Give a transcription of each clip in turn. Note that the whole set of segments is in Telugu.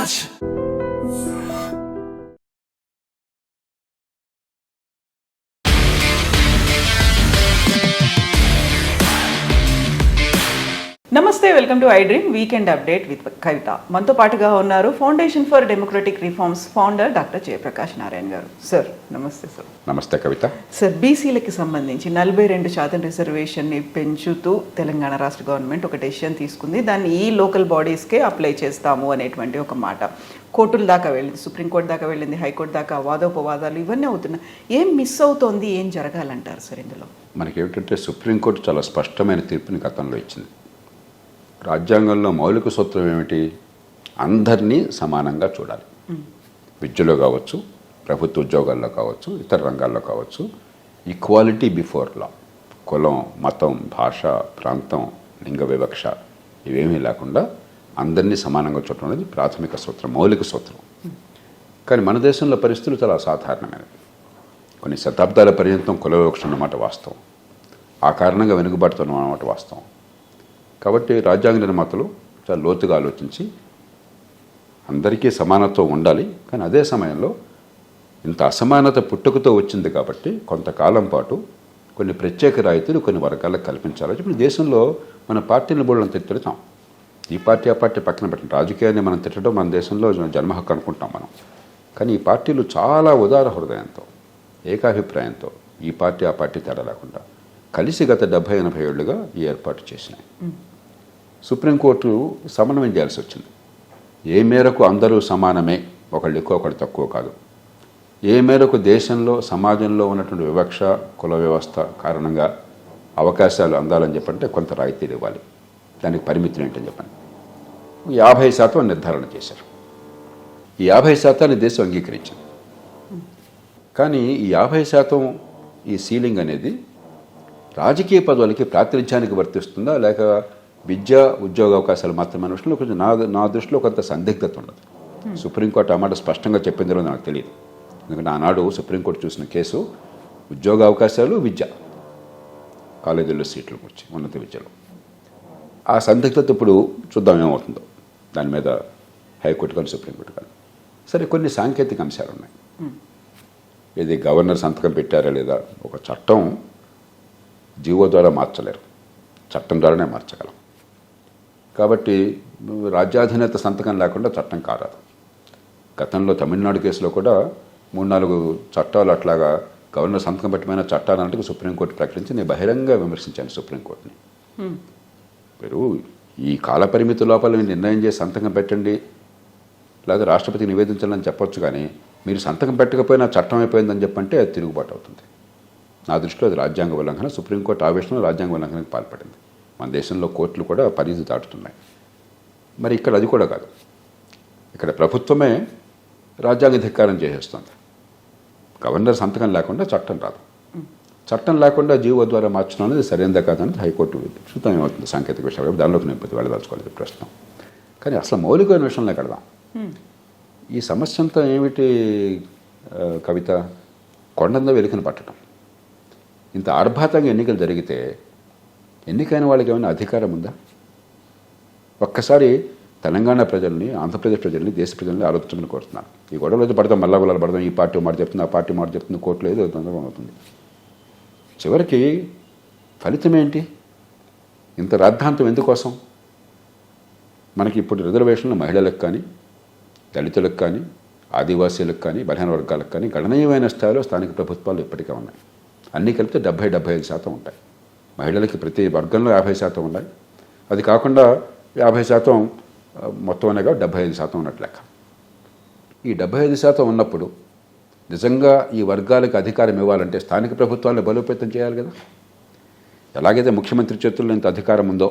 Prakash. నమస్తే, welcome to I Dream weekend update with Kavitha. మనతో పాటుగా ఉన్నారు foundation for democratic reforms founder doctor Jayaprakash Narayan గారు. సార్ నమస్తే. సార్ నమస్తే కవిత. సార్, బీసీలకి సంబంధించి 42% రిజర్వేషన్ని పెంచుతూ తెలంగాణ రాష్ట్ర గవర్నమెంట్ ఒక డెసిషన్ తీసుకుంది. దాన్ని ఈ లోకల్ బాడీస్కే అప్లై చేస్తాము అనేటువంటి ఒక మాట కోర్టుల దాకా వెళ్ళింది, సుప్రీంకోర్టు దాకా వెళ్ళింది, హైకోర్టు దాకా వాదోపవాదాలు ఇవన్నీ అవుతున్నాయి. ఏం మిస్ అవుతోంది, ఏం జరగాలంటారు సార్ ఇందులో? మనకేమిటంటే సుప్రీంకోర్టు చాలా స్పష్టమైన తీర్పుని గతంలో ఇచ్చింది. రాజ్యాంగంలో మౌలిక సూత్రం ఏమిటి? అందరినీ సమానంగా చూడాలి. విద్యలో కావచ్చు, ప్రభుత్వ ఉద్యోగాల్లో కావచ్చు, ఇతర రంగాల్లో కావచ్చు. Equality before law. కులం, మతం, భాష, ప్రాంతం, లింగ వివక్ష ఇవేమీ లేకుండా అందరినీ సమానంగా చూడటం అనేది ప్రాథమిక సూత్రం, మౌలిక సూత్రం. కానీ మన దేశంలో పరిస్థితులు చాలా అసాధారణమైనవి. కొన్ని శతాబ్దాల పర్యంతం కుల వివక్ష అన్నమాట వాస్తవం. ఆ కారణంగా వెనుకబడుతున్న అన్నమాట వాస్తవం. కాబట్టి రాజ్యాంగ నిర్మాతలు చాలా లోతుగా ఆలోచించి అందరికీ సమానత్వం ఉండాలి, కానీ అదే సమయంలో ఇంత అసమానత పుట్టుకతో వచ్చింది కాబట్టి కొంతకాలం పాటు కొన్ని ప్రత్యేక రాయితీలు కొన్ని వర్గాలకు కల్పించాలి. ఇప్పుడు దేశంలో మన పార్టీని బోళ్ళని తిట్టడం, ఈ పార్టీ ఆ పార్టీ పక్కన పెట్టిన రాజకీయాన్ని మనం తిట్టడం మన దేశంలో జన్మ హక్కు అనుకుంటాం మనం. కానీ ఈ పార్టీలు చాలా ఉదార హృదయంతో, ఏకాభిప్రాయంతో ఈ పార్టీ ఆ పార్టీ తేడా లేకుండా కలిసి గత 70-80 ఏళ్లుగా ఈ ఏర్పాటు చేసినాయి. సుప్రీంకోర్టు సమన్వయం చేయాల్సి వచ్చింది. ఏ మేరకు అందరూ సమానమే, ఒకళ్ళు ఎక్కువ ఒకళ్ళు తక్కువ కాదు, ఏ మేరకు దేశంలో సమాజంలో ఉన్నటువంటి వివక్ష కుల వ్యవస్థ కారణంగా అవకాశాలు అందాలని చెప్పంటే కొంత రాయితీలు ఇవ్వాలి, దానికి పరిమితులు ఏంటని చెప్పండి. 50% నిర్ధారణ చేశారు. ఈ 50% దేశం అంగీకరించింది. కానీ ఈ 50% ఈ సీలింగ్ అనేది రాజకీయ పదవులకి ప్రాతినిధ్యానికి వర్తిస్తుందా లేక విద్యా ఉద్యోగ అవకాశాలు మాత్రమే విషయంలో కొంచెం నా దృష్టిలో కొంత సందిగ్ధత ఉన్నది. సుప్రీంకోర్టు ఆ మాట స్పష్టంగా చెప్పిందో నాకు తెలియదు. ఎందుకంటే ఆనాడు సుప్రీంకోర్టు చూసిన కేసు ఉద్యోగ అవకాశాలు, విద్య, కాలేజీల్లో సీట్ల గురించి, ఉన్నత విద్యలో. ఆ సందిగ్ధత ఇప్పుడు చూద్దాం ఏమవుతుందో. దాని మీద హైకోర్టు కానీ సుప్రీంకోర్టు కానీ. సరే, కొన్ని సాంకేతిక అంశాలు ఉన్నాయి. ఇది గవర్నర్ సంతకం పెట్టారా లేదా? ఒక చట్టం జీవో ద్వారా మార్చలేరు, చట్టం ద్వారానే మార్చగలం. కాబట్టి రాజ్యాధినేత సంతకం లేకుండా చట్టం కారాదు. గతంలో తమిళనాడు కేసులో కూడా 3-4 చట్టాలు అట్లాగా గవర్నర్ సంతకం పెట్టమైన చట్టాలంటే సుప్రీంకోర్టు ప్రకటించి నేను బహిరంగ విమర్శించాను సుప్రీంకోర్టుని. మీరు ఈ కాల పరిమితి లోపల మీరు నిర్ణయం చేసి సంతకం పెట్టండి, లేదా రాష్ట్రపతికి నివేదించాలని చెప్పొచ్చు. కానీ మీరు సంతకం పెట్టకపోయినా చట్టం అయిపోయిందని చెప్పంటే అది తిరుగుబాటు అవుతుంది. నా దృష్టిలో అది రాజ్యాంగ ఉల్లంఘన. సుప్రీంకోర్టు ఆవేశంలో రాజ్యాంగ ఉల్లంఘనకు పాల్పడింది. మన దేశంలో కోర్టులు కూడా పరిధి దాటుతున్నాయి. మరి ఇక్కడ అది కూడా కాదు. ఇక్కడ ప్రభుత్వమే రాజ్యాంగ ధిక్కారం చేసేస్తుంది. గవర్నర్ సంతకం లేకుండా చట్టం రాదు. చట్టం లేకుండా జీవో ద్వారా మార్చడం అనేది సరైనదా కాదని హైకోర్టు చూద్దాం ఏమవుతుంది. సాంకేతిక విషయాలు దానిలోకి నేను వెళ్ళదలుచుకోలేదు ప్రశ్న. కానీ అసలు మౌలికమైన విషయంలో కడదాం. ఈ సమస్య అంతా ఏమిటి కవిత? కొండంలో వెలికిన పట్టడం. ఇంత ఆర్భాతంగా ఎన్నికలు జరిగితే ఎన్నికైన వాళ్ళకి ఏమైనా అధికారం ఉందా? ఒక్కసారి తెలంగాణ ప్రజల్ని, ఆంధ్రప్రదేశ్ ప్రజల్ని, దేశ ప్రజల్ని ఆలోచించమని కోరుతున్నాను. ఈ గొడవలు పడతాం, మళ్ళా గొడవలు పడతాం, ఈ పార్టీ మాట చెప్తుంది, ఆ పార్టీ మాట చెప్తుంది, కోర్టులో ఏదో తొందరగా అవుతుంది. చివరికి ఫలితం ఏంటి? ఇంత రాద్ధాంతం ఎందుకోసం? మనకి ఇప్పుడు రిజర్వేషన్లు మహిళలకు కానీ, దళితులకు కానీ, ఆదివాసీలకు కానీ, బలహీన వర్గాలకు కానీ గణనీయమైన స్థాయిలో స్థానిక ప్రభుత్వాలు ఇప్పటికే ఉన్నాయి. అన్నీ కలిపితే 70-75% ఉంటాయి. మహిళలకి ప్రతి వర్గంలో 50% ఉన్నాయి. అది కాకుండా 50% మొత్తం అనేగా 75% ఉన్నట్లు లెక్క. ఈ 75% ఉన్నప్పుడు నిజంగా ఈ వర్గాలకు అధికారం ఇవ్వాలంటే స్థానిక ప్రభుత్వాలను బలోపేతం చేయాలి కదా. ఎలాగైతే ముఖ్యమంత్రి చేతుల్లో ఇంత అధికారం ఉందో,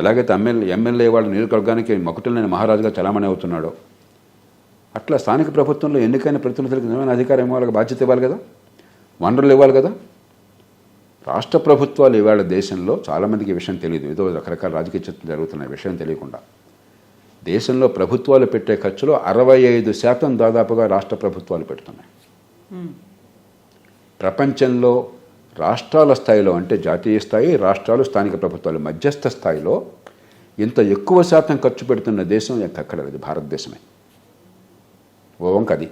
ఎలాగైతే ఎమ్మెల్యే వాళ్ళ నియోజకవర్గానికి మకుటలేని మహారాజుగా చలామణి అవుతున్నాడో, అట్లా స్థానిక ప్రభుత్వంలో ఎన్నికైన ప్రతినిధులకు నిజమైన అధికారం ఇవ్వాలి, బాధ్యత ఇవ్వాలి కదా, వనరులు ఇవ్వాలి కదా. రాష్ట్ర ప్రభుత్వాలు ఇవాళ దేశంలో చాలామందికి ఈ విషయం తెలియదు. ఏదో రకరకాల రాజకీయ చర్చలు జరుగుతున్న విషయం తెలియకుండా దేశంలో ప్రభుత్వాలు పెట్టే ఖర్చులో 65% దాదాపుగా రాష్ట్ర ప్రభుత్వాలు పెడుతున్నాయి. ప్రపంచంలో రాష్ట్రాల స్థాయిలో అంటే జాతీయ స్థాయి, రాష్ట్రాలు, స్థానిక ప్రభుత్వాలు మధ్యస్థ స్థాయిలో ఇంత ఎక్కువ శాతం ఖర్చు పెడుతున్న దేశం ఎక్కడ లేదు, భారతదేశమే. ఓ వంక అది.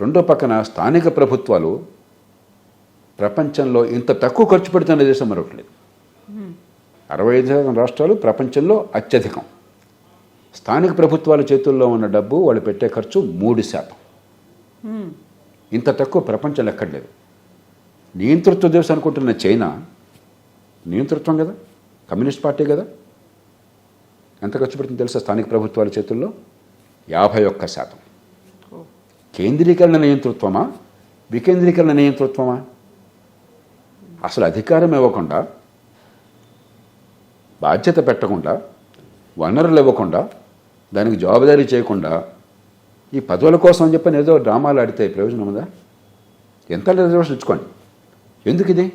రెండో పక్కన స్థానిక ప్రభుత్వాలు ప్రపంచంలో ఇంత తక్కువ ఖర్చు పెడుతున్న దేశం మరొకటి లేదు. 65 రాష్ట్రాలు ప్రపంచంలో అత్యధికం. స్థానిక ప్రభుత్వాల చేతుల్లో ఉన్న డబ్బు వాళ్ళు పెట్టే ఖర్చు 3%. ఇంత తక్కువ ప్రపంచంలో ఎక్కడ లేదు. నియంతృత్వ దేశం అనుకుంటున్న చైనా నియంతృత్వం కదా, కమ్యూనిస్ట్ పార్టీ కదా, ఎంత ఖర్చు పెడుతుంది తెలుసా స్థానిక ప్రభుత్వాల చేతుల్లో? 51%. కేంద్రీకరణ నియంతృత్వమా, వికేంద్రీకరణ నియంతృత్వమా? అసలు అధికారం ఇవ్వకుండా, బాధ్యత పెట్టకుండా, వనరులు ఇవ్వకుండా, దానికి జవాబుదారీ చేయకుండా ఈ పదవుల కోసం అని చెప్పని ఏదో డ్రామాలు ఆడితే ప్రయోజనం ఉందా? ఎంత రిజర్వేషన్ ఇచ్చుకోండి. ఎందుకు ఇది?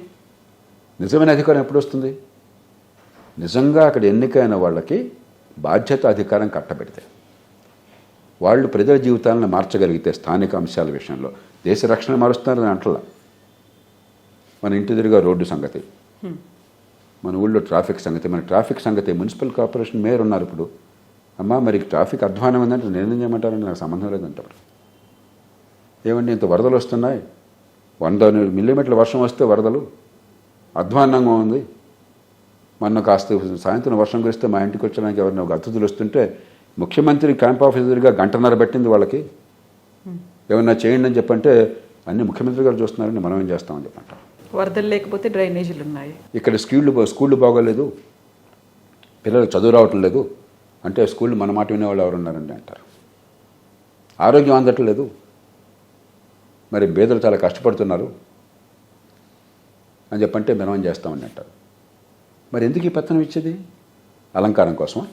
నిజమైన అధికారం ఎప్పుడు వస్తుంది? నిజంగా అక్కడ ఎన్నికైన వాళ్ళకి బాధ్యత అధికారం కట్టబెడితే, వాళ్ళు ప్రజల జీవితాలను మార్చగలిగితే, స్థానిక అంశాల విషయంలో దేశ రక్షణ మారుస్తున్నారని అంటలా. మన ఇంటి ఎదురుగా రోడ్డు సంగతి, మన ఊళ్ళో ట్రాఫిక్ సంగతి, మన ట్రాఫిక్ సంగతి. మున్సిపల్ కార్పొరేషన్ మేయర్ ఉన్నారు ఇప్పుడు. అమ్మా మరి ట్రాఫిక్ అధ్వానం ఏంటంటే నేనేం చేయమంటారంటే నాకు సంబంధం లేదంటారు. ఏమండి ఇంత వరదలు వస్తున్నాయి, 100 మిల్లీమీటర్ల వర్షం వస్తే వరదలు, అధ్వాన్నంగా ఉంది. మొన్న కాస్త సాయంత్రం వర్షం కురిస్తే మా ఇంటికి వచ్చడానికి ఎవరిని ఒక అతిథులు వస్తుంటే ముఖ్యమంత్రి క్యాంప్ ఆఫీసర్గా 1.5 గంట పెట్టింది వాళ్ళకి. ఏమన్నా చేయండి అని చెప్పంటే అన్ని ముఖ్యమంత్రి గారు చూస్తున్నారని మనం ఏం చేస్తామని చెప్పంటారు. వరదలు లేకపోతే డ్రైనేజీలు ఉన్నాయి, ఇక్కడ స్కూళ్ళు బాగోలేదు, పిల్లలు చదువు రావటం లేదు అంటే స్కూళ్ళు మన మాట వినేవాళ్ళు ఎవరున్నారండి అంటారు. ఆరోగ్యం అందట్లేదు, మరి పేదలు చాలా కష్టపడుతున్నారు అని చెప్పంటే మనం ఏం చేస్తామని అంటారు. మరి ఎందుకు ఈ పత్రం ఇచ్చేది? అలంకారం కోసమా?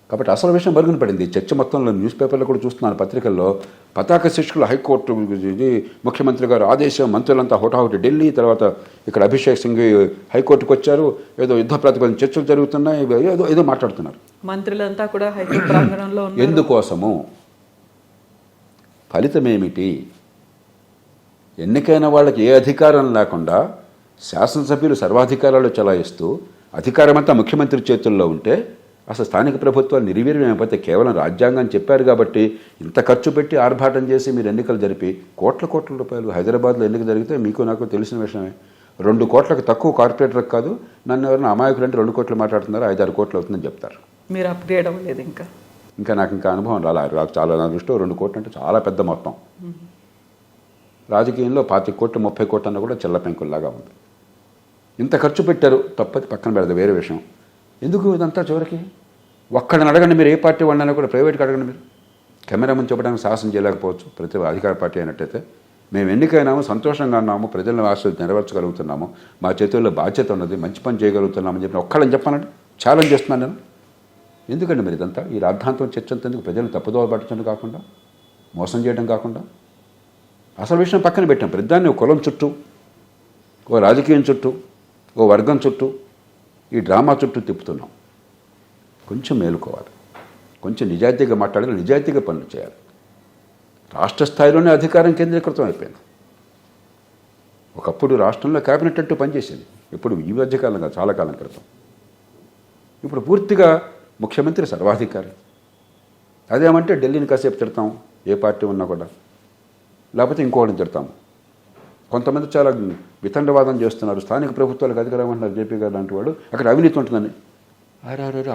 కాబట్టి అసలు విషయం బరుగున పడింది. చర్చ మొత్తంలో న్యూస్ పేపర్లో కూడా చూస్తున్నాను, పత్రికల్లో. పతాక శిక్షకులు హైకోర్టు, ఇది ముఖ్యమంత్రి గారు ఆదేశం, మంత్రులంతా హోటాహోటి ఢిల్లీ, తర్వాత ఇక్కడ అభిషేక్ సింగ్ హైకోర్టుకు వచ్చారు, ఏదో యుద్ధ ప్రాతిపదికన చర్చలు జరుగుతున్నాయి, ఏదో మాట్లాడుతున్నారు. మంత్రులంతా కూడా హైకోర్టు ప్రాంగణంలో ఉన్నారు. ఎందుకోసము? ఫలితం ఏమిటి? ఎన్నికైన వాళ్ళకి ఏ అధికారం లేకుండా శాసనసభ్యులు సర్వాధికారాలు చలాయిస్తూ అధికారం అంతా ముఖ్యమంత్రి చేతుల్లో ఉంటే అసలు స్థానిక ప్రభుత్వాలు నిర్వీర్యం అయిపోతే కేవలం రాజ్యాంగం చెప్పారు కాబట్టి ఇంత ఖర్చు పెట్టి ఆర్భాటం చేసి మీరు ఎన్నికలు జరిపి కోట్ల రూపాయలు. హైదరాబాద్లో ఎన్నిక జరిగితే మీకు నాకు తెలిసిన విషయమే. 2 కోట్లకు తక్కువ కార్పొరేటర్కి కాదు, నన్ను ఎవరైనా అమాయకులు అంటే 2 కోట్లు మాట్లాడుతున్నారు, 5-6 కోట్లు అవుతుందని చెప్తారు. మీరు అప్గ్రేడ్ అవ్వలేదు ఇంకా నాకు అనుభవం రాలేదు. చాలా నా దృష్టిలో 2 కోట్లు అంటే చాలా పెద్ద మొత్తం. రాజకీయంలో 25 కోట్లు 30 కోట్లు అన్న కూడా చిల్ల పెంకుల్లాగా ఉంది. ఇంత ఖర్చు పెట్టారు, తప్పది పక్కన పెడదు, వేరే విషయం. ఎందుకు ఇదంతా చివరికి? ఒక్కడిని అడగండి మీరు, ఏ పార్టీ వాళ్ళైనా కూడా ప్రైవేట్కి అడగండి మీరు. కెమెరా ముందు చెప్పడానికి సాహసం చేయలేకపోవచ్చు ప్రతి అధికార పార్టీ అయినట్టయితే. మేము ఎన్నికైనాము, సంతోషంగా ఉన్నాము, ప్రజల ఆశలు నెరవేర్చగలుగుతున్నాము, మా చేతుల్లో బాధ్యత ఉన్నది, మంచి పని చేయగలుగుతున్నామని చెప్పిన ఒక్కళ్ళని చెప్పానండి, ఛాలెంజ్ చేస్తున్నాను నేను. ఎందుకండి మరి ఇదంతా? ఈ రాద్ధాంతం చర్చ అంతేందుకు? ప్రజలను తప్పుదోవ పట్టడం కాకుండా, మోసం చేయడం కాకుండా అసలు విషయం పక్కన పెట్టాం. ప్రతిదాన్ని ఓ కులం చుట్టూ, ఓ రాజకీయం చుట్టూ, ఓ వర్గం చుట్టూ, ఈ డ్రామా చుట్టూ తిప్పుతున్నాం. కొంచెం మేలుకోవాలి, కొంచెం నిజాయితీగా మాట్లాడాలి, నిజాయితీగా పనులు చేయాలి. రాష్ట్ర స్థాయిలోనే అధికారం కేంద్రీకృతం అయిపోయింది. ఒకప్పుడు రాష్ట్రంలో క్యాబినెట్ అంటూ పనిచేసేది, ఇప్పుడు ఈ మధ్యకాలంగా చాలా కాలం క్రితం. ఇప్పుడు పూర్తిగా ముఖ్యమంత్రి సర్వాధికారి. అదేమంటే ఢిల్లీని కాసేపు తిడతాం, ఏ పార్టీ ఉన్నా కూడా, లేకపోతే ఇంకోటిని తిడతాము. కొంతమంది చాలా వితండవాదం చేస్తున్నారు, స్థానిక ప్రభుత్వాలకు అధికారం అంటున్నారు జేపీ గారు లాంటి వాడు, అక్కడ అవినీతి ఉంటుందని.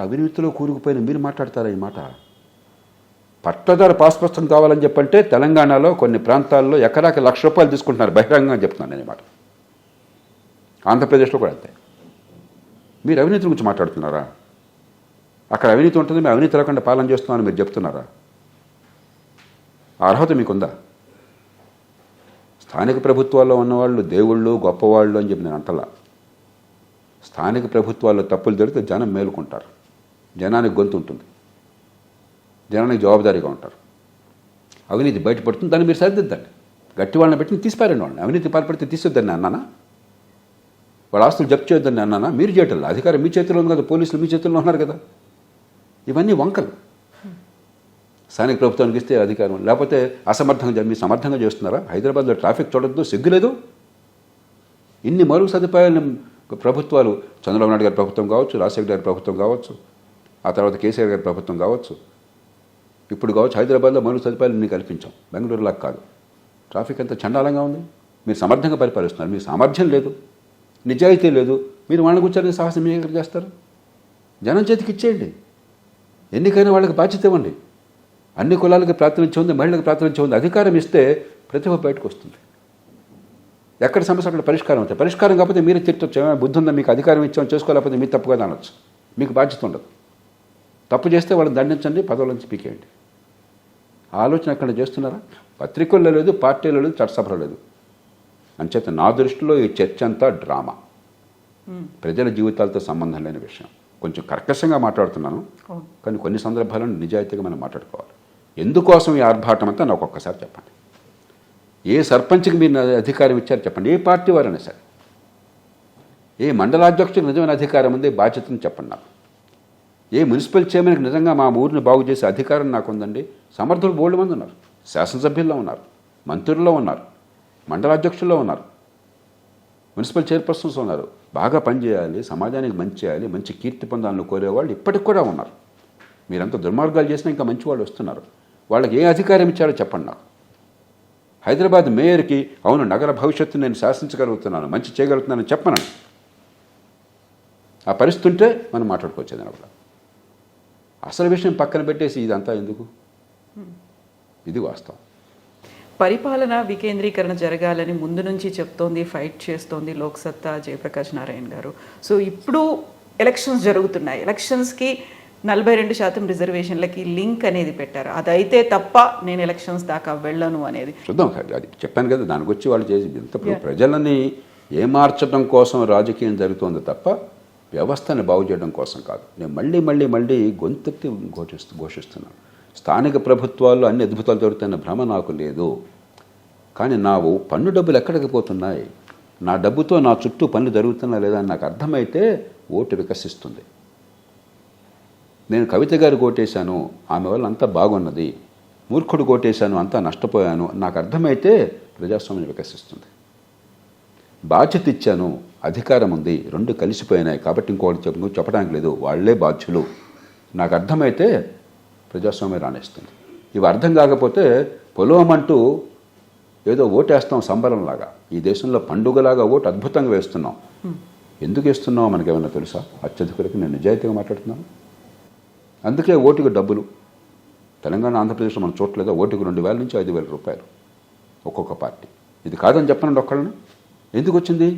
అవినీతిలో కూరుకుపోయిన మీరు మాట్లాడతారా ఈ మాట? పట్టదారు పాస్ పుస్తకం కావాలని చెప్పంటే తెలంగాణలో కొన్ని ప్రాంతాల్లో ఎకరాకి ₹1,00,000 తీసుకుంటున్నారు, బహిరంగంగా చెప్తున్నాను నేను ఈ మాట. ఆంధ్రప్రదేశ్లో కూడా అంతే. మీరు అవినీతి గురించి మాట్లాడుతున్నారా? అక్కడ అవినీతి ఉంటుంది, మేము అవినీతి లేకుండా పాలన చేస్తున్నామని మీరు చెప్తున్నారా? ఆ అర్హత మీకుందా? స్థానిక ప్రభుత్వాల్లో ఉన్నవాళ్ళు దేవుళ్ళు గొప్పవాళ్ళు అని చెప్పి నేను అంటలా. స్థానిక ప్రభుత్వాల్లో తప్పులు జరిగితే జనం మేలుకుంటారు, జనానికి గొంతు ఉంటుంది, జనానికి జవాబుదారీగా ఉంటారు. అవినీతి బయటపడుతుంది, దాన్ని మీరు సరిదిద్దండి. గట్టి వాళ్ళని పెట్టి తీసిపారండి వాళ్ళని. అవినీతి పాల్పడితే తీసేద్దండి అన్నానా? వాళ్ళ ఆస్తులు జప్తు చేయొద్దని అన్నానా? మీరు చేయటం అధికారం మీ చేతిలో ఉంది కదా, పోలీసులు మీ చేతిలో ఉన్నారు కదా. ఇవన్నీ వంకలు. స్థానిక ప్రభుత్వానికి ఇస్తే అధికారం, లేకపోతే అసమర్థంగా మీ సమర్థంగా చేస్తున్నారా? హైదరాబాద్లో ట్రాఫిక్ చూడొద్దు, సిగ్గులేదు? ఇన్ని మరుగు సదుపాయాలను ప్రభుత్వాలు చంద్రబాబు నాయుడు గారి ప్రభుత్వం కావచ్చు, రాజశేఖర గారి ప్రభుత్వం కావచ్చు, ఆ తర్వాత కేసీఆర్ గారి ప్రభుత్వం కావచ్చు, ఇప్పుడు కావచ్చు హైదరాబాద్లో మౌలిక సదుపాయాలు మీకు కల్పించాం, బెంగళూరులాగా కాదు. ట్రాఫిక్ ఎంత చండాలంగా ఉంది. మీరు సమర్థంగా పరిపాలిస్తున్నారు, మీకు సామర్థ్యం లేదు, నిజాయితీ లేదు, మీరు వాళ్ళని కూర్చొని సాహసం మీరు ఎక్కడ చేస్తారు? జనం చేతికి ఇచ్చేయండి, ఎన్నికైనా వాళ్ళకి బాధ్యత ఇవ్వండి. అన్ని కులాలకు ప్రాతినిధ్యం ఉంది, మహిళలకు ప్రాతినిధ్యం ఉంది. అధికారం ఇస్తే ప్రతిభ బయటకు వస్తుంది. ఎక్కడ సమస్య అక్కడ పరిష్కారం అవుతాయి. పరిష్కారం కాకపోతే మీరే తిట్టొచ్చు, ఏమైనా బుద్ధి ఉందా, మీకు అధికారం ఇచ్చామో చేసుకోలేకపోతే మీరు తప్పుగా అనొచ్చు, మీకు బాధ్యత ఉండదు. తప్పు చేస్తే వాళ్ళని దండించండి, పదవుల నుంచి పీకేయండి. ఆలోచన ఎక్కడ చేస్తున్నారా? పత్రికల్లో లేదు, పార్టీలో లేదు, చట్టసభలో లేదు. అంచేత నా దృష్టిలో ఈ చర్చ అంతా డ్రామా, ప్రజల జీవితాలతో సంబంధం లేని విషయం. కొంచెం కర్కశంగా మాట్లాడుతున్నాను, కానీ కొన్ని సందర్భాలను నిజాయితీగా మనం మాట్లాడుకోవాలి. ఎందుకోసం ఈ ఆర్భాటం అంతా నాకు ఒక్కసారి చెప్పండి. ఏ సర్పంచ్కి మీరు అధికారం ఇచ్చారు చెప్పండి, ఏ పార్టీ వారైనా సరే. ఏ మండలాధ్యక్షుడికి నిజమైన అధికారం ఉంది, బాధ్యతను చెప్పండి నాకు. ఏ మున్సిపల్ చైర్మన్కి నిజంగా మా ఊరిని బాగు చేసే అధికారం నాకు ఉందండి. సమర్థులు బోల్డ్ మంది ఉన్నారు, శాసనసభ్యుల్లో ఉన్నారు, మంత్రుల్లో ఉన్నారు, మండలాధ్యక్షుల్లో ఉన్నారు, మున్సిపల్ చైర్పర్సన్స్ ఉన్నారు. బాగా పనిచేయాలి, సమాజానికి మంచి చేయాలి, మంచి కీర్తి పొందాలని కోరేవాళ్ళు ఇప్పటికి కూడా ఉన్నారు. మీరంతా దుర్మార్గాలు చేసినా ఇంకా మంచి వాళ్ళు వస్తున్నారు. వాళ్ళకి ఏ అధికారం ఇచ్చారో చెప్పండి నాకు. హైదరాబాద్ మేయర్కి అవును నగర భవిష్యత్తు నేను శాసించగలుగుతున్నాను, మంచి చేయగలుగుతున్నానని చెప్పను. ఆ పరిస్థితి ఉంటే మనం మాట్లాడుకోవచ్చు. దానివల్ల అసలు విషయం పక్కన పెట్టేసి ఇదంతా ఎందుకు? ఇది వాస్తవం. పరిపాలన వికేంద్రీకరణ జరగాలని ముందు నుంచి చెప్తోంది, ఫైట్ చేస్తోంది లోక్సత్తా జయప్రకాష్ నారాయణ గారు. సో ఇప్పుడు ఎలక్షన్స్ జరుగుతున్నాయి. ఎలక్షన్స్కి 42% రిజర్వేషన్లకి లింక్ అనేది పెట్టారు. అదైతే తప్ప నేను ఎలక్షన్స్ దాకా వెళ్ళను అనేది చూద్దాం. అది చెప్పాను కదా, దానికి వచ్చి వాళ్ళు చేసి ఇంత ప్రజలని ఏమార్చడం కోసం రాజకీయం జరుగుతోంది తప్ప వ్యవస్థని బాగు చేయడం కోసం కాదు. నేను మళ్ళీ గొంతెత్తి ఘోషిస్తున్నాను. స్థానిక ప్రభుత్వాల్లో అన్ని అద్భుతాలు జరుగుతున్న భ్రమ నాకు లేదు. కానీ నా పన్ను డబ్బులు ఎక్కడికి పోతున్నాయి, నా డబ్బుతో నా చుట్టూ పనులు జరుగుతున్నా లేదా అని నాకు అర్థమైతే ఓటు వికసిస్తుంది. నేను కవిత గారు కోటేశాను, ఆమె వల్ల అంతా బాగున్నది, మూర్ఖుడు కోటేశాను, అంతా నష్టపోయాను నాకు అర్థమైతే ప్రజాస్వామ్యం వికసిస్తుంది. బాధ్యత ఇచ్చాను, అధికారం ఉంది, రెండు కలిసిపోయినాయి కాబట్టి ఇంకోటి చెప్పడానికి లేదు, వాళ్లే బాధ్యులు నాకు అర్థమైతే ప్రజాస్వామ్యం రాణిస్తుంది. ఇవి అర్థం కాకపోతే పొలవమంటూ ఏదో ఓటేస్తాం సంబరంలాగా, ఈ దేశంలో పండుగలాగా ఓటు అద్భుతంగా వేస్తున్నాం. ఎందుకు వేస్తున్నామో మనకేమన్నా తెలుసా? అత్యధికులకి నేను నిజాయితీగా మాట్లాడుతున్నాను. అందుకే ఓటుకు డబ్బులు తెలంగాణ ఆంధ్రప్రదేశ్లో మనం చూడలేదా? ఓటుకు 2,000 నుంచి 5,000 రూపాయలు ఒక్కొక్క పార్టీ. ఇది కాదని చెప్పనండి ఒక్కళ్ళని. ఎందుకు వచ్చింది?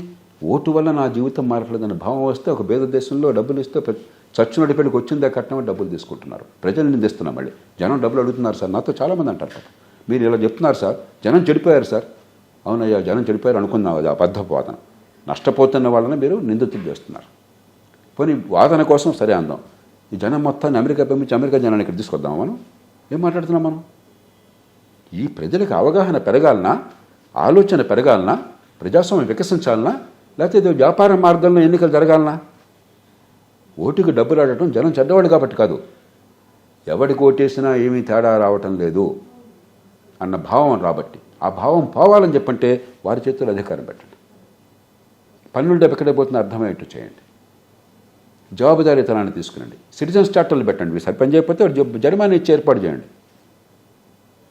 ఓటు వల్ల నా జీవితం మారట్లేదన్న భావం వస్తే ఒక పేద దేశంలో డబ్బులు ఇస్తే చచ్చినోడి పెళ్ళికి వచ్చిందే కట్నం డబ్బులు తీసుకుంటున్నారు. ప్రజలు నిందిస్తున్నాం. మళ్ళీ జనం డబ్బులు అడుగుతున్నారు సార్. నాతో చాలామంది అంటారు, మీరు ఇలా చెప్తున్నారు సార్, జనం చెడిపోయారు సార్. అవునయ్యా, జనం చెడిపోయారు అనుకుందాం, అది అబద్ధ వాదన. నష్టపోతున్న వాళ్ళని మీరు నిందితులు చేస్తున్నారు. పోనీ వాదన కోసం సరే అందాం, ఈ జనం మొత్తాన్ని అమెరికా పంపించి అమెరికా జనాన్ని ఇక్కడ తీసుకొద్దామా? మనం ఏం మాట్లాడుతున్నాం? మనం ఈ ప్రజలకు అవగాహన పెరగాలనా, ఆలోచన పెరగాలనా, ప్రజాస్వామ్యం వికసించాలనా, లేకపోతే ఇది వ్యాపార మార్గంలో ఎన్నికలు జరగాలనా? ఓటుకు డబ్బులు ఆడటం జనం చెడ్డవాడు కాబట్టి కాదు, ఎవడికి ఓటేసినా ఏమీ తేడా రావటం లేదు అన్న భావం రాబట్టి. ఆ భావం పోవాలని చెప్పంటే వారి చేతుల్లో అధికారం పెట్టండి. పన్నుల డబ్బు ఎక్కడే పోతున్నా అర్థమయ్యేట్టు చేయండి. జవాబుదారీతనాన్ని తీసుకురండి. సిటిజన్ స్టార్టర్లు పెట్టండి. సరి పని చేయకపోతే జరిమానా ఇచ్చి ఏర్పాటు చేయండి.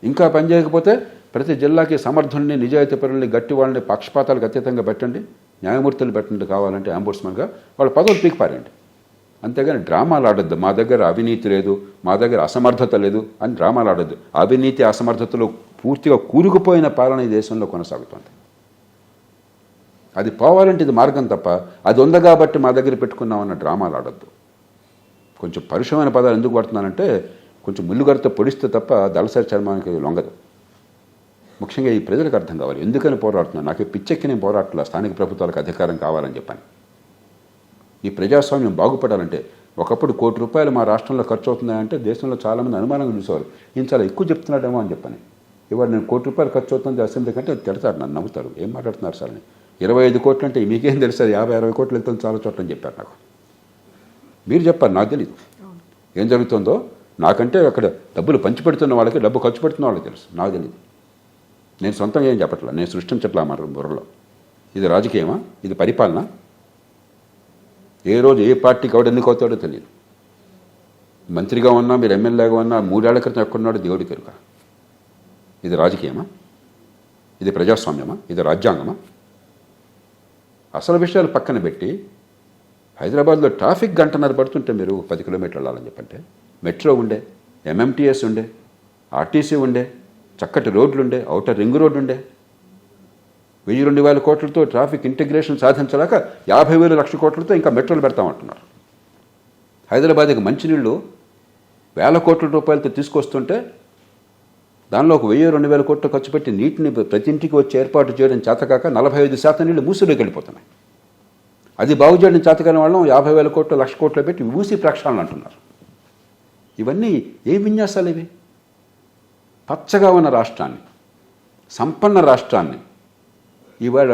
ఇంకా పని చేయకపోతే ప్రతి జిల్లాకి సమర్థుల్ని, నిజాయితీ పరుల్ని, గట్టి వాళ్ళని పక్షపాతాలకు అతీతంగా పెట్టండి. న్యాయమూర్తులు పెట్టండి, కావాలంటే అంబుడ్స్మన్గా వాళ్ళ పదవులు పీకిపారండి. అంతేగాని డ్రామాలు ఆడొద్దు. మా దగ్గర అవినీతి లేదు, మా దగ్గర అసమర్థత లేదు అని డ్రామాలు ఆడొద్దు. అవినీతి అసమర్థతలో పూర్తిగా కూరుకుపోయిన పాలన ఈ దేశంలో కొనసాగుతుంది. అది పోవాలంటే ఇది మార్గం తప్ప అది ఉంది కాబట్టి మా దగ్గర పెట్టుకున్నామన్న డ్రామాలు ఆడొద్దు. కొంచెం పరుషమైన పదాలు ఎందుకు పడుతున్నానంటే కొంచెం ముల్లుగడతో పొడిస్తే తప్ప దళసరి చర్మానికి లొంగదు. ముఖ్యంగా ఈ ప్రజలకు అర్థం కావాలి ఎందుకని పోరాడుతున్నాను. నాకు పిచ్చెక్కి నేను పోరాటంలో స్థానిక ప్రభుత్వాలకు అధికారం కావాలని చెప్పని. ఈ ప్రజాస్వామ్యం బాగుపడాలంటే ఒకప్పుడు ₹1 కోటి మా రాష్ట్రంలో ఖర్చు అవుతుందంటే దేశంలో చాలామంది అనుమానంగా చూసేవారు. ఈయన చాలా ఎక్కువ చెప్తున్నాడేమో అని చెప్పని. ఇవాళ నేను ₹1 కోటి ఖర్చు అవుతుంది అసెంబ్లీ కంటే తిడతాడు, నన్ను నమ్ముతారు. ఏం మాట్లాడుతున్నారు సార్ అని. 25 కోట్లు అంటే మీకేం తెలుసు, 50-60 కోట్లు వెళ్తుంది చాలా చోట్ల అని చెప్పారు నాకు. మీరు చెప్పారు, నాకు తెలియదు ఏం జరుగుతుందో. నాకంటే అక్కడ డబ్బులు పంచిపెడుతున్న వాళ్ళకి, డబ్బు ఖర్చు పెడుతున్న వాళ్ళకి తెలుసు, నాకు తెలియదు. నేను సొంతంగా ఏం చెప్పట్లా, నేను సృష్టించట్లా మాట బుర్రలో. ఇది రాజకీయమా? ఇది పరిపాలన? ఏ రోజు ఏ పార్టీకి ఎవడు ఎన్నికవుతాడో తెలియదు. మంత్రిగా ఉన్నా, మీరు ఎమ్మెల్యేగా ఉన్నా 3 ఏళ్ల క్రితం ఎక్కడున్నాడో దేవుడి కనుక. ఇది రాజకీయమా? ఇది ప్రజాస్వామ్యమా? ఇది రాజ్యాంగమా? అసలు విషయాలు పక్కన పెట్టి హైదరాబాద్లో ట్రాఫిక్ గంటన్నర పడుతుంటే మీరు 10 కిలోమీటర్లు వెళ్ళాలని చెప్పంటే మెట్రో ఉండే, ఎంఎంటీఎస్ ఉండే, ఆర్టీసీ ఉండే, చక్కటి రోడ్లు ఉండే, ఔటర్ రింగ్ రోడ్డు ఉండే, 1000-2000 కోట్లతో ట్రాఫిక్ ఇంటిగ్రేషన్ సాధించలేక 50,000 లక్షల కోట్లతో ఇంకా మెట్రోలు పెడతామంటున్నారు. హైదరాబాద్కి మంచినీళ్ళు 1,000 కోట్ల రూపాయలతో తీసుకొస్తుంటే దానిలో ఒక 1000-2000 కోట్లు ఖర్చు పెట్టి నీటిని ప్రతి ఇంటికి వచ్చి ఏర్పాటు చేయడం చేతకాక 45% నీళ్లు మూసిలోకి వెళ్ళిపోతున్నాయి. అది బాగు చేయడం చేతకాని వాళ్ళం 50,000 కోట్లు, 1,00,000 కోట్లు పెట్టి మూసి ప్రక్షాళన అంటున్నారు. ఇవన్నీ ఏ విన్యాసాలు ఇవి? పచ్చగా ఉన్న రాష్ట్రాన్ని, సంపన్న రాష్ట్రాన్ని ఇవాళ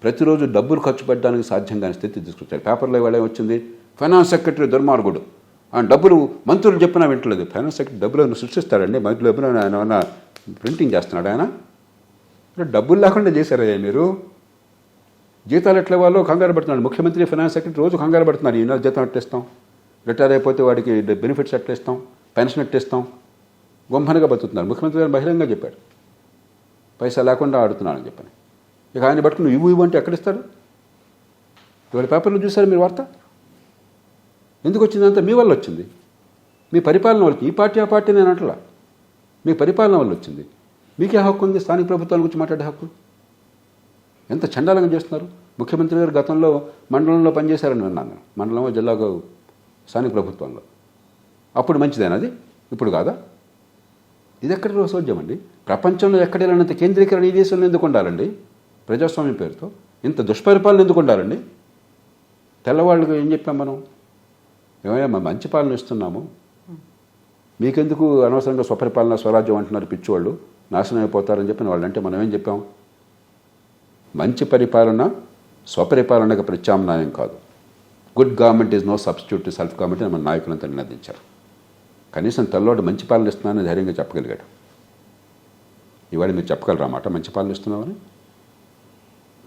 ప్రతిరోజు డబ్బులు ఖర్చు పెట్టడానికి సాధ్యం కాని స్థితి తీసుకొచ్చారు. పేపర్లో ఇవాళ వచ్చింది, ఫైనాన్స్ సెక్రటరీ దుర్మార్గుడు, ఆయన డబ్బులు మంత్రులు చెప్పినా వింటలేదు. ఫైనాన్స్ సెక్రటరీ డబ్బులను సృష్టిస్తాడండి, మంత్రులు డబ్బులు ఆయన ఏమన్నా ప్రింటింగ్ చేస్తున్నాడు? ఆయన డబ్బులు లేకుండా చేశారయ్యా మీరు. జీతాలు ఎట్లా వాళ్ళు కంగారు పడుతున్నాడు. ముఖ్యమంత్రి, ఫైనాన్స్ సెక్రటరీ రోజు కంగారు పడుతున్నారు. ఈ నెల జీతం ఎట్టిస్తాం, రిటైర్ అయిపోతే వాడికి బెనిఫిట్స్ ఎట్టిస్తాం, పెన్షన్ ఎట్టిస్తాం, గొంభనగా బతుకుతున్నారు. ముఖ్యమంత్రి గారు బహిరంగంగా చెప్పాడు, పైసా లేకుండా ఆడుతున్నానని చెప్పని. ఇక ఆయన పట్టుకుని నువ్వు ఇవ్వు అంటే ఎక్కడిస్తాడు? ఇవాళ పేపర్లో చూసారు మీరు వార్త. ఎందుకు వచ్చిందంతా మీ వల్ల వచ్చింది, మీ పరిపాలన వల్ల. ఈ పార్టీ ఆ పార్టీ నేను అంటలా, మీ పరిపాలన వల్ల వచ్చింది. మీకే హక్కు ఉంది స్థానిక ప్రభుత్వాల గురించి మాట్లాడే హక్కు. ఎంత చండాలంగా చేస్తున్నారు. ముఖ్యమంత్రి గారు గతంలో మండలంలో పనిచేశారని విన్నాను. మండలంలో, జిల్లాకు, స్థానిక ప్రభుత్వంలో. అప్పుడు మంచిదేనా అది? ఇప్పుడు కాదా? ఇది ఎక్కడ సౌజ్యం అండి? ప్రపంచంలో ఎక్కడ లేనంత కేంద్రీకరణ ఈ దేశంలో ఎందుకు ఉండాలండి? ప్రజాస్వామ్యం పేరుతో ఇంత దుష్పరిపాలన ఎందుకు ఉండాలండి? తెల్లవాళ్ళకు ఏం చెప్పాం మనం? ఏమైనా మంచి పాలన ఇస్తున్నాము, మీకెందుకు అనవసరంగా స్వపరిపాలన, స్వరాజ్యం అంటున్నారు పిచ్చివాళ్ళు, నాశనం అయిపోతారని చెప్పిన వాళ్ళు. అంటే మనం ఏం చెప్పాం? మంచి పరిపాలన స్వపరిపాలనకు ప్రత్యామ్నాయం కాదు. Good government is no substitute to self government అని మన నాయకులంతా నినదించారు. కనీసం తెల్లవాడు మంచి పాలన ఇస్తున్నానని ధైర్యంగా చెప్పగలిగాడు. ఈవేళ మీరు చెప్పగలరా మాట మంచి పాలన ఇస్తున్నామని?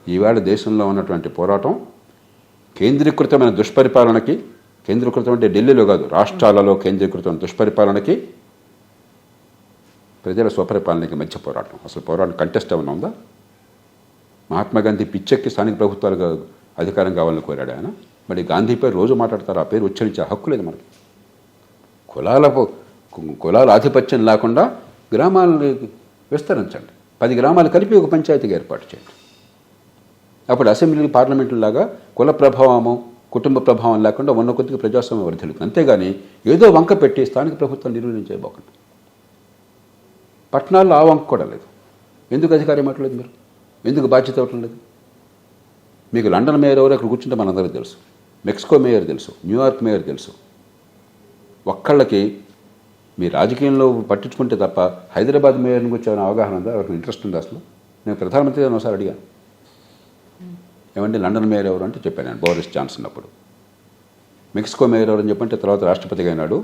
ఈవేళ దేశంలో ఉన్నటువంటి పోరాటం కేంద్రీకృతమైన దుష్పరిపాలనకి, కేంద్రీకృతం అంటే ఢిల్లీలో కాదు, రాష్ట్రాలలో కేంద్రీకృతమైన దుష్పరిపాలనకి, ప్రజల స్వపరిపాలనకి మధ్య పోరాటం. అసలు పోరాటం కంటెస్ట్ ఏమైనా ఉందా? మహాత్మా గాంధీ పిచ్చెక్కి స్థానిక ప్రభుత్వాలకు అధికారం కావాలని కోరాడు ఆయన. మరి గాంధీ పేరు రోజు మాట్లాడతారు, ఆ పేరు ఉచ్చరించే హక్కు లేదు మనకి. కులాల ఆధిపత్యం లేకుండా గ్రామాలను విస్తరించండి. 10 గ్రామాలు కలిపి ఒక పంచాయతీగా ఏర్పాటు చేయండి. అప్పుడు అసెంబ్లీ, పార్లమెంటు లాగా కుల ప్రభావము, కుటుంబ ప్రభావం లేకుండా ఉన్న కొద్దిగా ప్రజాస్వామ్యం వర్ధిల్లుతుంది. అంతేగాని ఏదో వంక పెట్టి స్థానిక ప్రభుత్వం నిర్వహించబోకండి. పట్టణాల్లో ఆ వంక కూడా లేదు. ఎందుకు అధికారం ఇవ్వట్లేదు మీరు? ఎందుకు బాధ్యత ఇవ్వటం లేదు? మీకు లండన్ మేయర్ ఎవరు అక్కడ కూర్చుంటే మనందరికీ తెలుసు, మెక్సికో మేయర్ తెలుసు, న్యూయార్క్ మేయర్ తెలుసు. ఒక్కళ్ళకి మీ రాజకీయంలో పట్టించుకుంటే తప్ప హైదరాబాద్ మేయర్ని గురించి ఏమైనా అవగాహన ఉందా? ఎవరికి ఇంట్రెస్ట్ ఉంది అసలు? నేను ప్రధానమంత్రి గారిని ఒకసారి అడిగాను, ఏమంటే లండన్ మేయర్ ఎవరు అంటే చెప్పాను నేను, బోరిస్ జాన్సన్ అప్పుడు. మెక్సికో మేయర్ ఎవరు అని చెప్పంటే తర్వాత రాష్ట్రపతిగా అయినాడు,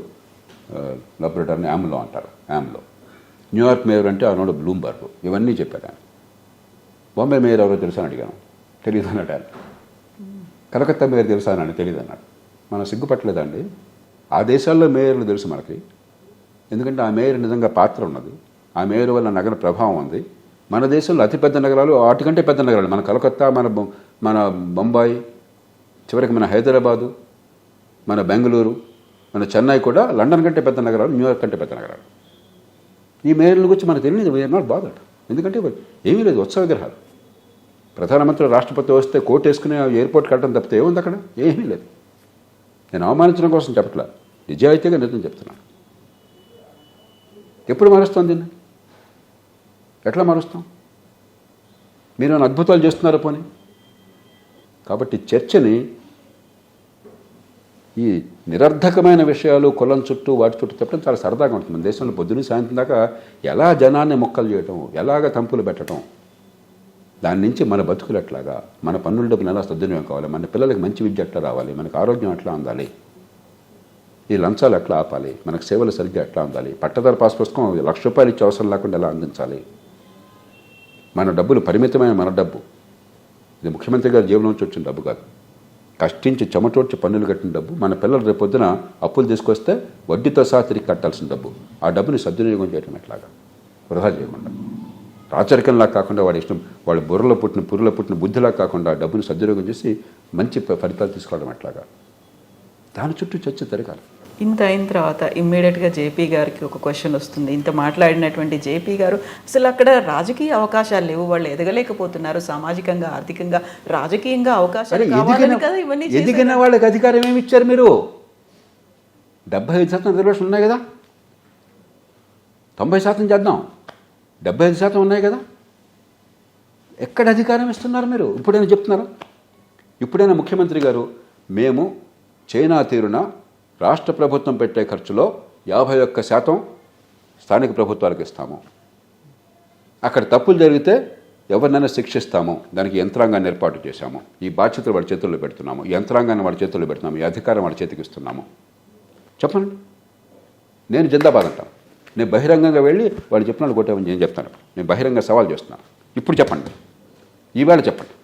లబ్రడార్ని యామ్లో అంటారు, యామ్లో. న్యూయార్క్ మేయర్ అంటే ఆనాడు బ్లూంబర్గ్. ఇవన్నీ చెప్పాడు ఆయన. బాంబే మేయర్ ఎవరో తెలుసా అని అడిగాను, తెలియదు అన్నాడు ఆయన. కలకత్తా మేయర్ తెలుసా అని తెలియదు అన్నాడు. మనం సిగ్గుపట్టలేదండి. ఆ దేశాల్లో మేయర్లు తెలుసు మనకి, ఎందుకంటే ఆ మేయర్ నిజంగా పాత్ర ఉన్నది, ఆ మేయర్ వల్ల నగర ప్రభావం ఉంది. మన దేశంలో అతిపెద్ద నగరాలు, వాటికంటే పెద్ద నగరాలు మన కలకత్తా, మన బొంబాయి, చివరికి మన హైదరాబాదు, మన బెంగళూరు, మన చెన్నై కూడా లండన్ కంటే పెద్ద నగరాలు, న్యూయార్క్ కంటే పెద్ద నగరాలు. ఈ మేయర్ల గురించి మనకు తెలియదు. We are not bothered. ఎందుకంటే ఏమీ లేదు, ఉత్సవ విగ్రహాలు. ప్రధానమంత్రి, రాష్ట్రపతి వస్తే కోట్ వేసుకుని ఎయిర్పోర్ట్కి వెళ్ళడం తప్పితే ఏముంది అక్కడ? ఏమీ లేదు. నేను అవమానించడం కోసం చెప్పట్లా, నిజాయితీగా నిజం చెప్తున్నాను. ఎప్పుడు మారుస్తాం దీన్ని? ఎట్లా మారుస్తాం? మీరు అద్భుతాలు చేస్తున్నారా పోనీ? కాబట్టి చర్చని ఈ నిరర్ధకమైన విషయాలు, కులం చుట్టూ, వాటి చుట్టూ చెప్పడం చాలా సరదాగా ఉంటుంది. మన దేశంలో పొద్దున్న సాయంత్రం దాకా ఎలా జనాన్ని మొక్కలు చేయటం, ఎలాగ తంపులు పెట్టడం, దాని నుంచి మన బతుకులు ఎట్లాగా, మన పన్నుల డబ్బులు ఎలా సద్వినియోగం కావాలి, మన పిల్లలకి మంచి విద్య ఎట్లా రావాలి, మనకు ఆరోగ్యం ఎట్లా అందాలి, ఈ లంచాలు ఎట్లా ఆపాలి, మనకు సేవలు సరిగ్గా ఎట్లా అందాలి, పట్టదార పాస్ పుస్తకం ₹1,00,000 ఇచ్చే అవసరం లేకుండా ఎలా అందించాలి, మన డబ్బులు పరిమితమైన మన డబ్బు, ఇది ముఖ్యమంత్రి గారి జేబులో నుంచి వచ్చిన డబ్బు కాదు, కష్టించి చెమటోడ్చి పన్నులు కట్టిన డబ్బు మన పిల్లలు రేపొద్దున అప్పులు తీసుకొస్తే వడ్డీతో సహా తిరిగి కట్టాల్సిన డబ్బు. ఆ డబ్బుని సద్వినియోగం చేయడం ఎట్లాగా, వృధా చేయకుండా, రాచరికంలా కాకుండా వాడి ఇష్టం వాళ్ళ పురులో పుట్టిన బుద్ధిలా కాకుండా ఆ డబ్బుని సద్వినియోగం చేసి మంచి ఫలితాలు తీసుకోవడం ఎట్లాగా, దాని చుట్టూ చర్చ జరగాలి. ఇంత అయిన తర్వాత ఇమ్మీడియట్గా జేపీ గారికి ఒక క్వశ్చన్ వస్తుంది. ఇంత మాట్లాడినటువంటి జేపీ గారు అసలు అక్కడ రాజకీయ అవకాశాలు లేవు, వాళ్ళు ఎదగలేకపోతున్నారు, సామాజికంగా ఆర్థికంగా రాజకీయంగా అవకాశాలు కావాలని కదా ఇవన్నీ ఎదిగిన వాళ్ళకి అధికారం ఏమి ఇచ్చారు మీరు? 75% రిజర్వేషన్ ఉన్నాయి కదా, 90% చేద్దాం, 75% ఉన్నాయి కదా, ఎక్కడ అధికారం ఇస్తున్నారు మీరు? ఇప్పుడైనా చెప్తున్నారా? ఇప్పుడైనా ముఖ్యమంత్రి గారు మేము చైనా తీరున రాష్ట్ర ప్రభుత్వం పెట్టే ఖర్చులో 51% స్థానిక ప్రభుత్వాలకు ఇస్తాము, అక్కడ తప్పులు జరిగితే ఎవరినైనా శిక్షిస్తాము, దానికి యంత్రాంగాన్ని ఏర్పాటు చేశాము, ఈ బాధ్యతలు వాడి చేతుల్లో పెడుతున్నాము, ఈ యంత్రాంగాన్ని వాడి చేతుల్లో పెడుతున్నాము, ఈ అధికారం వాడి చేతికి ఇస్తున్నాము. చెప్పండి. నేను జిందాబాద్ అంటాను. నేను బహిరంగంగా వెళ్ళి వాడు చెప్పినాడు కొట్టామని నేను చెప్తాను. నేను బహిరంగ సవాల్ చేస్తున్నాను. ఇప్పుడు చెప్పండి, ఈవేళ చెప్పండి.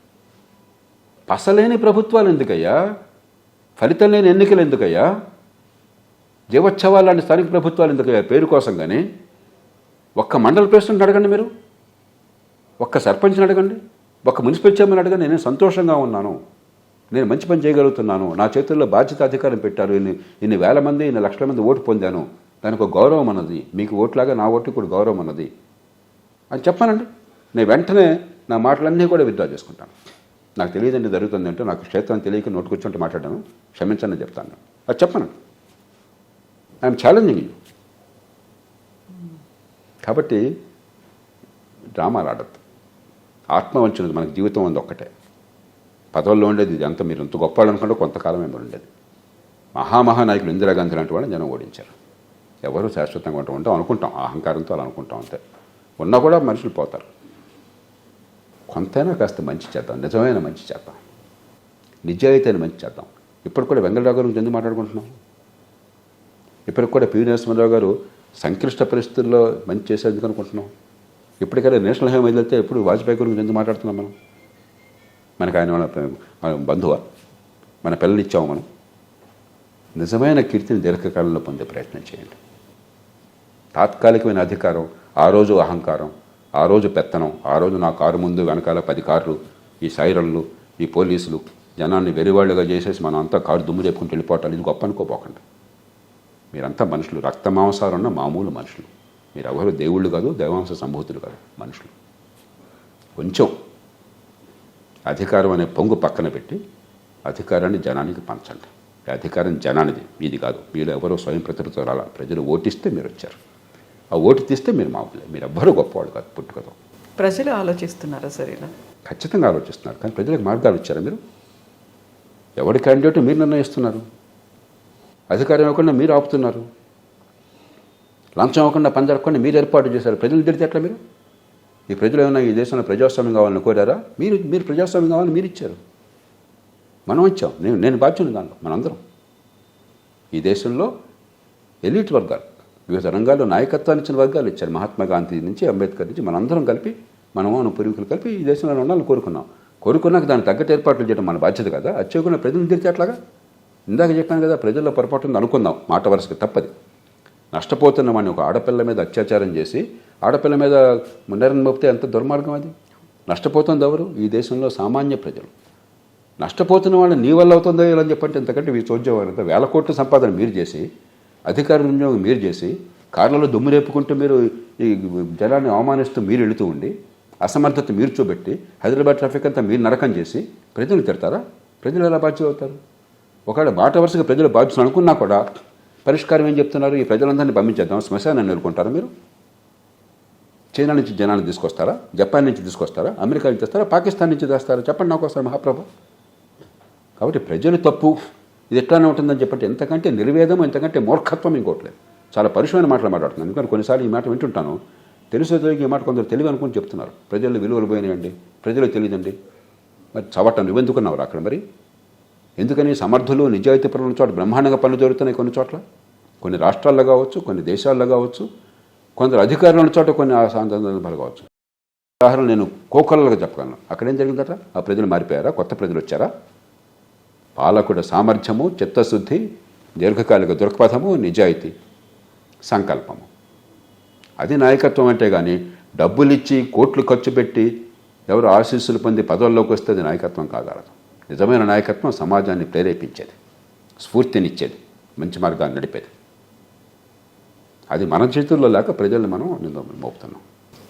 పసలేని ప్రభుత్వాలు ఎందుకయ్యా? ఫలితం లేని ఎన్నికలు ఎందుకయ్యా? జీవోత్సవాలు లాంటి స్థానిక ప్రభుత్వాలు ఎందుకయ్యా? పేరు కోసం. కానీ ఒక్క మండల ప్రెసిడెంట్ అడగండి, మీరు ఒక్క సర్పంచ్ని అడగండి, ఒక్క మున్సిపల్ చైర్మన్ అడగండి. నేను సంతోషంగా ఉన్నాను, నేను మంచి పని చేయగలుగుతున్నాను, నా చేతుల్లో బాధ్యత అధికారం పెట్టారు, ఇన్ని వేల మంది, ఇన్ని లక్షల మంది ఓటు పొందాను, దానికి ఒక గౌరవం అన్నది, మీకు ఓట్లాగా నా ఓటుకి కూడా గౌరవం అన్నది అని చెప్పానండి. నేను వెంటనే నా మాటలన్నీ కూడా విత్డ్రా చేసుకుంటాను. నాకు తెలియదండి జరుగుతుంది అంటే, నాకు క్షేత్రం తెలియక నోటుకొచ్చుంటే మాట్లాడాను, క్షమించని చెప్తాను. అది చెప్పను. I'm challenging you. కాబట్టి డ్రామాలు ఆడద్దు. ఆత్మవంచనది మనకు జీవితం ఉంది ఒక్కటే. పదవుల్లో ఉండేది ఇది అంతా. మీరు ఎంత గొప్ప అనుకుంటే కొంతకాలం ఏమో ఉండేది. మహానాయకులు ఇందిరాగాంధీ లాంటి వాళ్ళని జనం ఓడించారు. ఎవరు శాశ్వతంగా ఉంటాం అనుకుంటాం, అహంకారంతో అలా అనుకుంటాం అంతే. ఉన్నా కూడా మనుషులు పోతారు. కొంతైనా కాస్త మంచి చేద్దాం, నిజమైన మంచి చేద్దాం, నిజాయితీని మంచి చేద్దాం. ఇప్పుడు కూడా వెంకటరావు గారు ఎందుకు మాట్లాడుకుంటున్నాం? ఇప్పటికి కూడా పివి నరసింహారావు గారు సంక్లిష్ట పరిస్థితుల్లో మంచి చేసేందుకు అనుకుంటున్నాం. ఇప్పటికైనా నేషనల్ హైవే వెళ్తే ఎప్పుడు వాజ్పేయి గురించి ఎందుకు మాట్లాడుతున్నాం మనం? మనకు ఆయన మన బంధువా? మన పిల్లలు ఇచ్చాము మనం. నిజమైన కీర్తిని దీర్ఘకాలంలో పొందే ప్రయత్నం చేయండి. తాత్కాలికమైన అధికారం, ఆ రోజు అహంకారం, ఆ రోజు పెత్తనం, ఆ రోజు నా కారు ముందు వెనకాల 10 కార్లు, ఈ సైరన్లు, ఈ పోలీసులు జనాన్ని వెరివాళ్ళుగా చేసేసి మనం అంతా కారు దుమ్ము చెప్పుకుంటూ వెళ్ళిపోవటాలు, ఇది గొప్ప అనుకోపోకండి. మీరంతా మనుషులు, రక్త మాంసాలు ఉన్న మామూలు మనుషులు. మీరు ఎవరు దేవుళ్ళు కాదు, దేవాంశ సంభూతులు కాదు, మనుషులు. కొంచెం అధికారం అనే పొంగు పక్కన పెట్టి అధికారాన్ని జనానికి పంచండి. ఈ అధికారం జనానిది, మీది కాదు. మీరు ఎవరో స్వయం ప్రతిభతో రాలా. ప్రజలు ఓటిస్తే మీరు వచ్చారు. ఆ ఓటు తీస్తే మీరు మామూలే. మీరు ఎవ్వరూ గొప్పవాళ్ళు కాదు పుట్టుకతో. ప్రజలు ఆలోచిస్తున్నారా సరే? ఖచ్చితంగా ఆలోచిస్తున్నారు. కానీ ప్రజలకు మార్గాలు ఇచ్చారా మీరు? ఎవరి క్యాండిడేట్ మీరు నిర్ణయిస్తున్నారు. అధికారం ఇవ్వకుండా మీరు ఆపుతున్నారు. లంచం ఇవ్వకుండా పని జరగకుండా మీరు ఏర్పాటు చేశారు. ప్రజలు తిడితే ఎట్లా మీరు? ఈ ప్రజలు ఏమైనా ఈ దేశంలో ప్రజాస్వామ్యం కావాలని కోరారా? మీరు ప్రజాస్వామ్యం కావాలని మీరు ఇచ్చారు, మనం ఇచ్చాం. నేను బాధ్యుని దానిలో. మనందరం ఈ దేశంలో ఎలీట్ వర్గాలు, వివిధ రంగాల్లో నాయకత్వాన్ని ఇచ్చిన వర్గాలు ఇచ్చారు. మహాత్మా గాంధీ నుంచి అంబేద్కర్ నుంచి మనందరం కలిపి, మన పూర్వీకులు కలిపి ఈ దేశంలో ఉండాలని కోరుకున్నాక దానికి తగ్గట్టు ఏర్పాట్లు చేయడం మన బాధ్యత కదా. అది చేయకుండా ప్రజలు తిరిగితే అట్లాగా? ఇందాక చెప్పాను కదా, ప్రజల్లో పొరపాటు ఉంది అనుకుందాం, మాట వరుసకి తప్పది. నష్టపోతున్న వాడిని ఒక ఆడపిల్ల మీద అత్యాచారం చేసి ఆడపిల్ల మీద నేరం మోపితే ఎంత దుర్మార్గం అది. నష్టపోతుంది ఎవరు? ఈ దేశంలో సామాన్య ప్రజలు. నష్టపోతున్న వాళ్ళని నీ వల్ల అవుతుందో అని చెప్పంటే ఎంతకంటే ఈ చోద్యం అంతా 1000 కోట్ల సంపాదన మీరు చేసి, అధికార వినియోగం మీరు చేసి, కార్లలో దుమ్ము రేపుకుంటూ మీరు ఈ జనాన్ని అవమానిస్తూ మీరు వెళుతూ ఉండి, అసమర్థత మీరు చూపెట్టి హైదరాబాద్ ట్రాఫిక్ అంతా మీరు నరకం చేసి ప్రజలు తిడతారా? ప్రజలు ఎలా బాధ్యత అవుతారు? ఒకవేళ మాట వరుసగా ప్రజలు బాధ్యతలు అనుకున్నా కూడా పరిష్కారం ఏం చెప్తున్నారు? ఈ ప్రజలందరినీ పంపించేద్దాం, శ్మశానాన్ని ఎదుర్కొంటారా మీరు? చైనా నుంచి జనాన్ని తీసుకొస్తారా? జపాన్ నుంచి తీసుకొస్తారా? అమెరికా నుంచి తెస్తారా? పాకిస్తాన్ నుంచి తెస్తారా? చెప్పండి నాకు ఒకసారి మహాప్రభు. కాబట్టి ప్రజలు తప్పు, ఇది ఎట్లానే ఉంటుందని చెప్పంటే ఎంతకంటే నిర్వేదం, ఎంతకంటే మూర్ఖత్వం ఇంకోట్లేదు. చాలా పరుషమైన మాటలు మాట్లాడుతున్నాను. ఎందుకంటే కొన్నిసార్లు ఈ మాట వింటుంటాను, తెలుసు తెలియక ఈ మాట కొందరు తెలివి అనుకుని చెప్తున్నారు. ప్రజలు విలువలు పోయినాయండి, ప్రజలు తెలియదండి. మరి చవటం నువ్వెందుకున్నావు అక్కడ? మరి ఎందుకని? సమర్థులు నిజాయితీ పనుల చోట బ్రహ్మాండంగా పనులు జరుగుతున్నాయి కొన్ని చోట్ల, కొన్ని రాష్ట్రాల్లో కావచ్చు, కొన్ని దేశాల్లో కావచ్చు, కొందరు అధికారుల చోట కొన్ని సందర్భాలు కావచ్చు. ఉదాహరణ నేను కోకొల్లగా చెప్పగలను. అక్కడేం జరిగిందట? ఆ ప్రజలు మారిపోయారా? కొత్త ప్రజలు వచ్చారా? పాలకుడి సామర్థ్యము, చిత్తశుద్ధి, దీర్ఘకాలిక దృక్పథము, నిజాయితీ, సంకల్పము. అది నాయకత్వం అంటే. కానీ డబ్బులు ఇచ్చి కోట్లు ఖర్చు పెట్టి ఎవరు ఆశీస్సులు పొంది పదవుల్లోకి వస్తే అది నాయకత్వం కాగలదు. నిజమైన నాయకత్వం సమాజాన్ని ప్రేరేపించేది, స్ఫూర్తినిచ్చేది, మంచి మార్గాన్ని నడిపేది. అది మన చేతుల్లో లేక ప్రజల్ని మనం మోపుతున్నాం.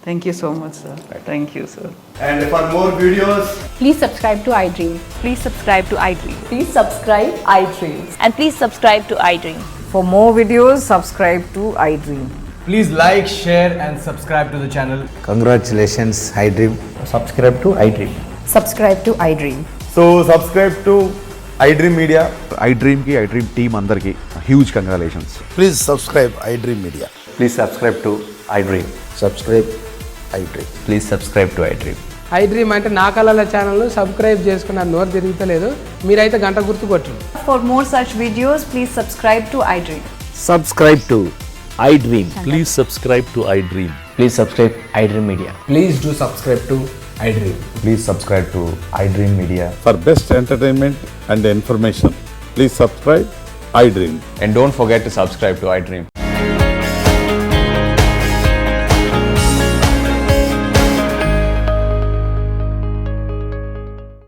Thank you so much sir. Thank you sir. And for more videos, Please subscribe to iDream. Please subscribe to iDream. Please subscribe iDream. And please subscribe to iDream. For more videos, subscribe to iDream. please like, share and subscribe to the channel. Congratulations, iDream. Subscribe to iDream. Subscribe to iDream. So subscribe to iDream Media. iDream ki iDream team andarki huge congratulations. Please subscribe iDream Media. Please subscribe to iDream. Subscribe iDream. Please subscribe to iDream. iDream అంటే నా కళల ఛానల్ సబ్స్క్రైబ్ చేసుకున్న నోరు తిరుగుతలేదు, మీరైతే గంట గుర్తు కొట్టండి. For more such videos, please subscribe to iDream. Subscribe to iDream. Please subscribe to iDream. Please subscribe iDream Media. Please do subscribe to iDream. Please subscribe to iDream Media. For best entertainment and information, please subscribe iDream. And don't forget to subscribe to iDream.